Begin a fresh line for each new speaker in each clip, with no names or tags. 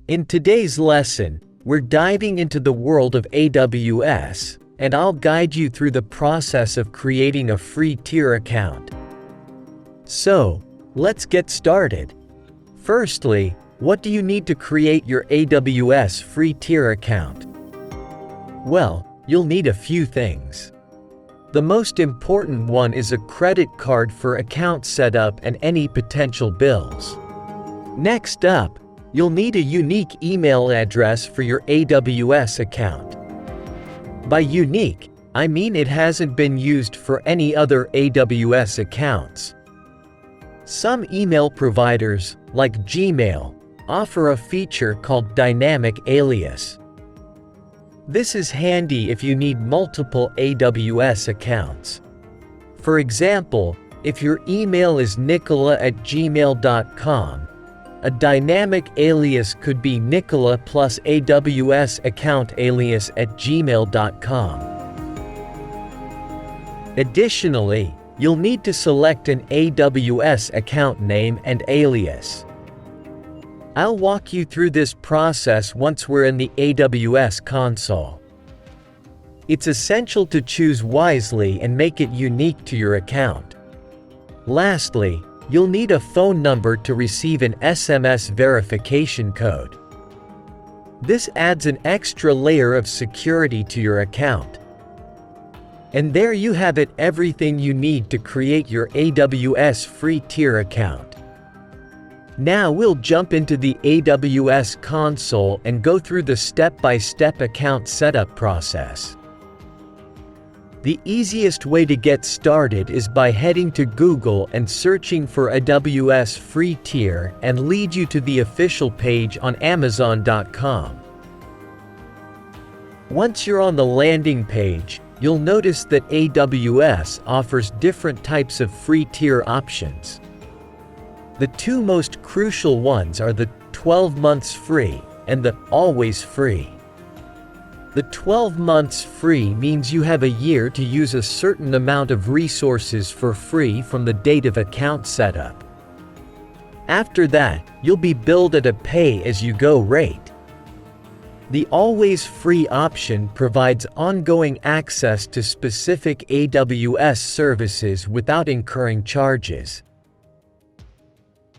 In today's lesson, we're diving into the world of AWS, and I'll guide you through the process of creating a free tier account. So, let's get started. Firstly, what do you need to create your AWS free tier account? Well, you'll need a few things. The most important one is a credit card for account setup and any potential bills. Next up, you'll need a unique email address for your AWS account. By unique, I mean it hasn't been used for any other AWS accounts. Some email providers, like Gmail, offer a feature called dynamic alias. This is handy if you need multiple AWS accounts. For example, if your email is nicola@gmail.com, a dynamic alias could be Nicola plus AWS account alias at gmail.com. Additionally, you'll need to select an AWS account name and alias. I'll walk you through this process once we're in the AWS console. It's essential to choose wisely and make it unique to your account. Lastly, you'll need a phone number to receive an SMS verification code. This adds an extra layer of security to your account. And there you have it, everything you need to create your AWS free tier account. Now we'll jump into the AWS console and go through the step-by-step account setup process. The easiest way to get started is by heading to Google and searching for AWS free tier and lead you to the official page on Amazon.com. Once you're on the landing page, you'll notice that AWS offers different types of free tier options. The two most crucial ones are the 12 months free and the always free. The 12 months free means you have a year to use a certain amount of resources for free from the date of account setup. After that, you'll be billed at a pay-as-you-go rate. The always free option provides ongoing access to specific AWS services without incurring charges.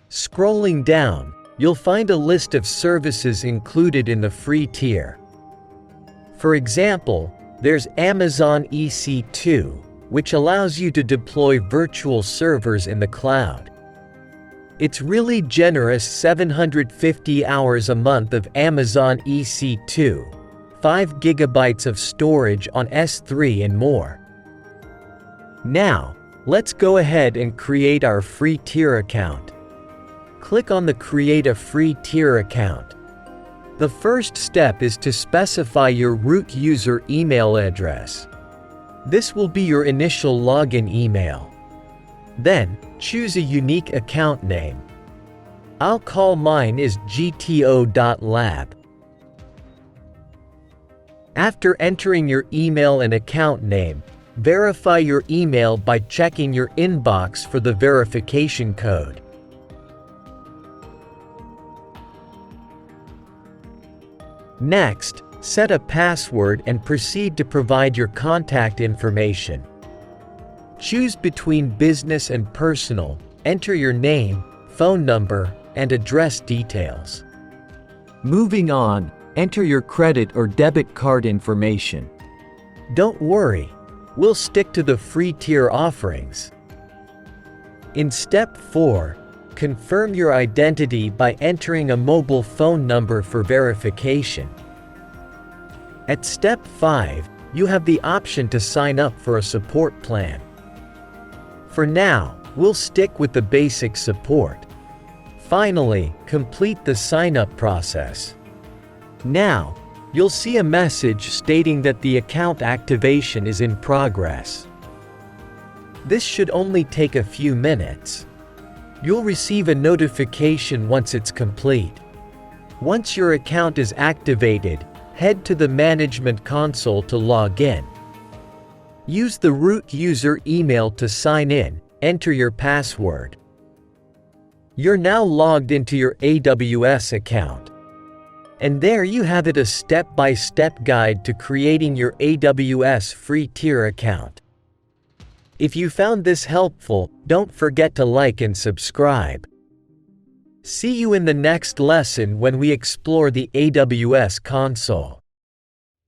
Scrolling down, you'll find a list of services included in the free tier. For example, there's Amazon EC2, which allows you to deploy virtual servers in the cloud. It's really generous 750 hours a month of Amazon EC2, 5 GB of storage on S3 and more. Now, let's go ahead and create our free tier account. Click on the Create a Free Tier Account. The first step is to specify your root user email address. This will be your initial login email. Then, choose a unique account name. I'll call mine as gto.lab. After entering your email and account name, verify your email by checking your inbox for the verification code. Next, set a password and proceed to provide your contact information. Choose between business and personal, enter your name, phone number, and address details. Moving on, enter your credit or debit card information. Don't worry, we'll stick to the free tier offerings. In step 4, confirm your identity by entering a mobile phone number for verification. At step 5, you have the option to sign up for a support plan. For now, we'll stick with the basic support. Finally, complete the sign-up process. Now, you'll see a message stating that the account activation is in progress. This should only take a few minutes. You'll receive a notification once it's complete. Once your account is activated, head to the Management Console to log in. Use the root user email to sign in, enter your password. You're now logged into your AWS account. And there you have it, a step-by-step guide to creating your AWS free tier account. If you found this helpful, don't forget to like and subscribe. See you in the next lesson when we explore the AWS console.